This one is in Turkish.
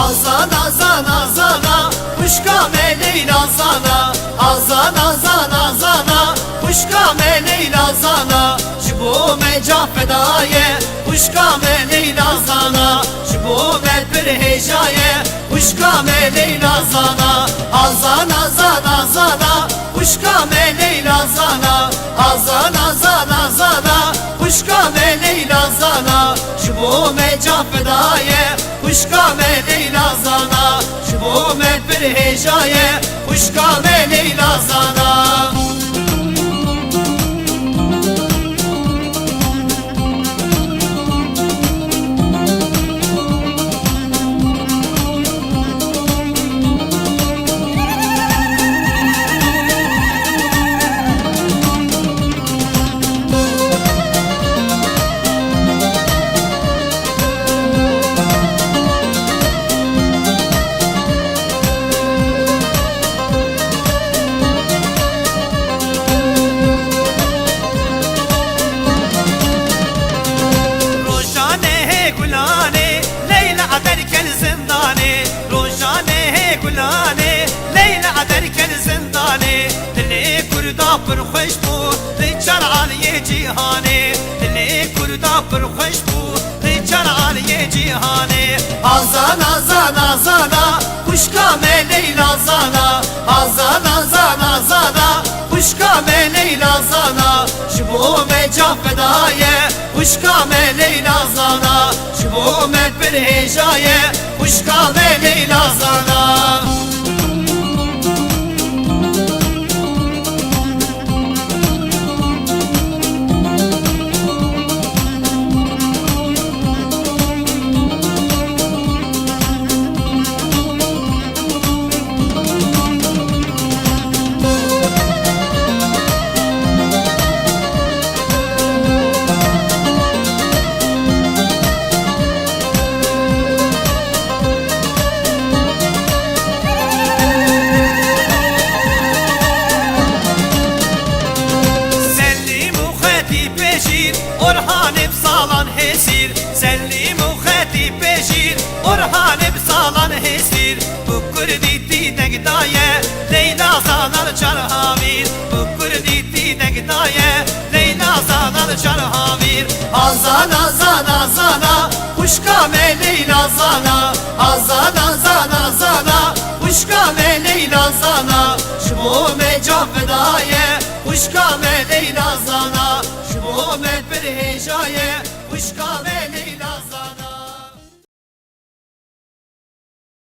Azan azan azana Kuşka me Leyla zana Azan azan azana Kuşka me Leyla zana Jibo me ca fedaye Kuşka me Leyla zana Jibo me perhejaye Kuşka me Leyla zana Azan azan azana Kuşka me Leyla zana Azan azan azana Kuşka me Leyla zana Jibo me ca fedaye Kuşka me Leyla zana Jibo me perhejaye Kuşka me Leyla zana پر خوش بو چر عالی جهانی دلی کردا پر خوش بو چر عالی جهانی azan azan azana Kuşka me Leyla zana Azan azan azana Kuşka me Leyla zana Jibo me ca fedaye Kuşka me Leyla zana Jibo me perhejaye Kuşka me Leyla zana Orhanım salan hesir Sellim u khati peşir Orhanım salan hesir Bu kurditi negdaye Leyla zanar çarhavir Bu kurditi negdaye Leyla zanar çarhavir Azan azan azana Kuşka me Leyla zana Azan azan azana Kuşka me Leyla zana Jibo me ca fedaye Kuşka me Leyla zana